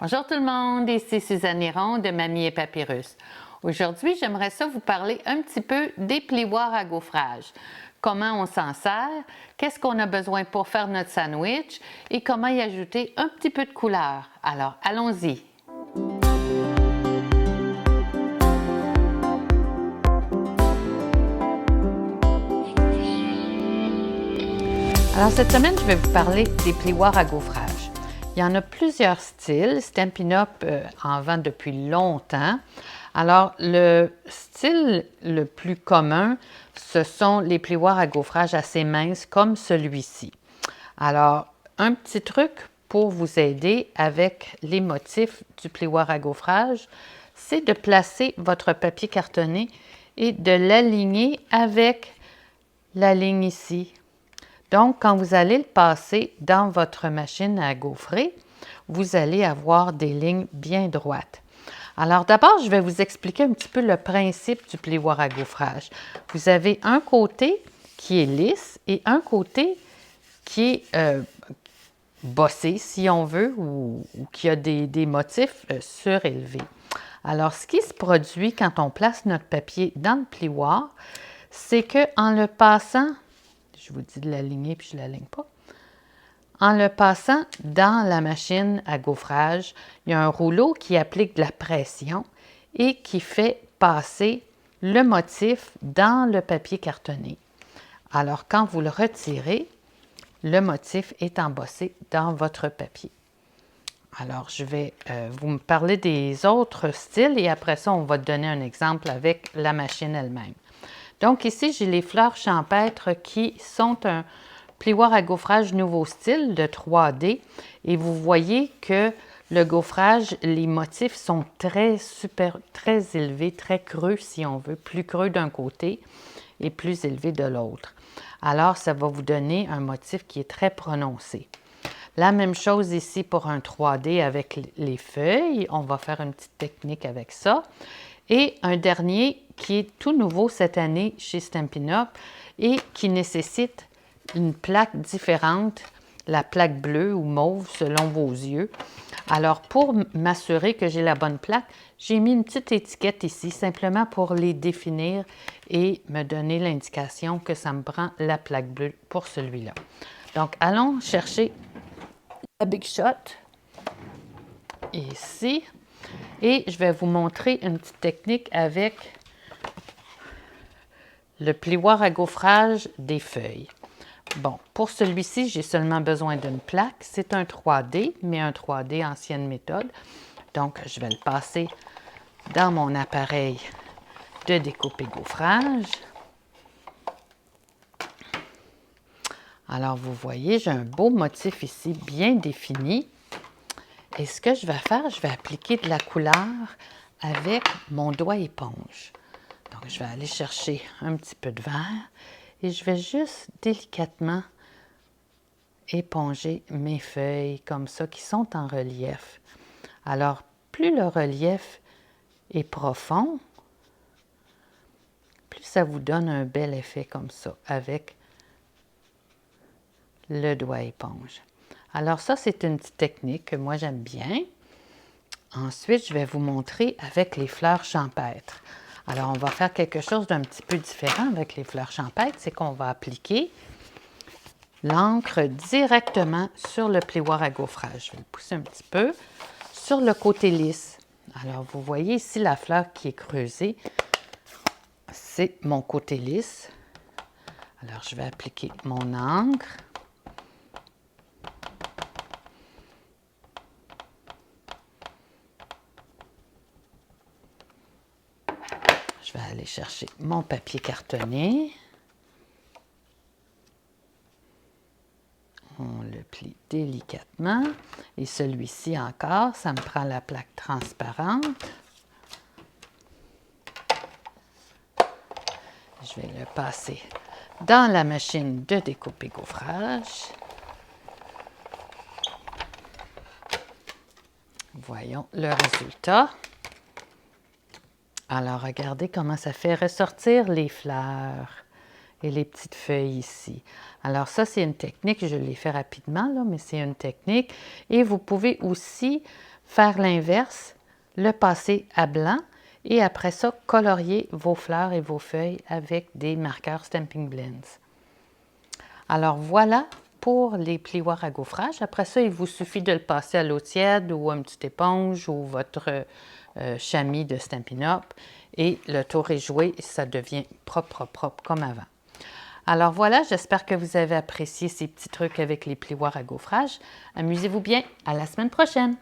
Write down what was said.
Bonjour tout le monde, ici Suzanne Hiron de Mamie et Papyrus. Aujourd'hui, j'aimerais ça vous parler un petit peu des plioirs à gaufrage. Comment on s'en sert, qu'est-ce qu'on a besoin pour faire notre sandwich et comment y ajouter un petit peu de couleur. Alors, allons-y! Alors, cette semaine, je vais vous parler des plioirs à gaufrage. Il y en a plusieurs styles. Stampin' Up! En vend depuis longtemps. Alors, le style le plus commun, ce sont les plioirs à gaufrage assez minces comme celui-ci. Alors, un petit truc pour vous aider avec les motifs du plioir à gaufrage, c'est de placer votre papier cartonné et de l'aligner avec la ligne ici. Donc, quand vous allez le passer dans votre machine à gaufrer, vous allez avoir des lignes bien droites. Alors, d'abord, je vais vous expliquer un petit peu le principe du plioir à gaufrage. Vous avez un côté qui est lisse et un côté qui est bossé, si on veut, ou qui a des motifs surélevés. Alors, ce qui se produit quand on place notre papier dans le plioir, c'est qu'en le passant, je vous dis de l'aligner puis je ne l'aligne pas. En le passant dans la machine à gaufrage, il y a un rouleau qui applique de la pression et qui fait passer le motif dans le papier cartonné. Alors, quand vous le retirez, le motif est embossé dans votre papier. Alors, je vais vous me parler des autres styles et après ça, on va donner un exemple avec la machine elle-même. Donc ici, j'ai les fleurs champêtres qui sont un plioir à gaufrage nouveau style de 3D et vous voyez que le gaufrage, les motifs sont très élevés, très creux si on veut, plus creux d'un côté et plus élevé de l'autre. Alors, ça va vous donner un motif qui est très prononcé. La même chose ici pour un 3D avec les feuilles. On va faire une petite technique avec ça. Et un dernier qui est tout nouveau cette année chez Stampin' Up! Et qui nécessite une plaque différente, la plaque bleue ou mauve selon vos yeux. Alors, pour m'assurer que j'ai la bonne plaque, j'ai mis une petite étiquette ici, simplement pour les définir et me donner l'indication que ça me prend la plaque bleue pour celui-là. Donc, allons chercher la Big Shot ici. Et je vais vous montrer une petite technique avec le plioir à gaufrage des feuilles. Bon, pour celui-ci, j'ai seulement besoin d'une plaque. C'est un 3D, mais un 3D ancienne méthode. Donc, je vais le passer dans mon appareil de découpe et gaufrage. Alors, vous voyez, j'ai un beau motif ici, bien défini. Et ce que je vais faire, je vais appliquer de la couleur avec mon doigt éponge. Donc, je vais aller chercher un petit peu de vert et je vais juste délicatement éponger mes feuilles comme ça qui sont en relief. Alors, plus le relief est profond, plus ça vous donne un bel effet comme ça avec le doigt éponge. Alors ça, c'est une petite technique que moi j'aime bien. Ensuite, je vais vous montrer avec les fleurs champêtres. Alors, on va faire quelque chose d'un petit peu différent avec les fleurs champêtres, c'est qu'on va appliquer l'encre directement sur le plioir à gaufrage. Je vais le pousser un petit peu sur le côté lisse. Alors, vous voyez ici la fleur qui est creusée, c'est mon côté lisse. Alors, je vais appliquer mon encre. Je vais aller chercher mon papier cartonné. On le plie délicatement. Et celui-ci encore, ça me prend la plaque transparente. Je vais le passer dans la machine de découpe et gaufrage. Voyons le résultat. Alors, regardez comment ça fait ressortir les fleurs. et les petites feuilles ici. Alors ça, c'est une technique, je l'ai fait rapidement, là, mais c'est une technique. Et vous pouvez aussi faire l'inverse, le passer à blanc et après ça, colorier vos fleurs et vos feuilles avec des marqueurs Stampin' Blends. Alors voilà pour les plioirs à gaufrage. Après ça, il vous suffit de le passer à l'eau tiède ou une petite éponge ou votre chamois de Stampin' Up et le tour est joué et ça devient propre comme avant. Alors voilà, j'espère que vous avez apprécié ces petits trucs avec les plioirs à gaufrage. Amusez-vous bien, à la semaine prochaine!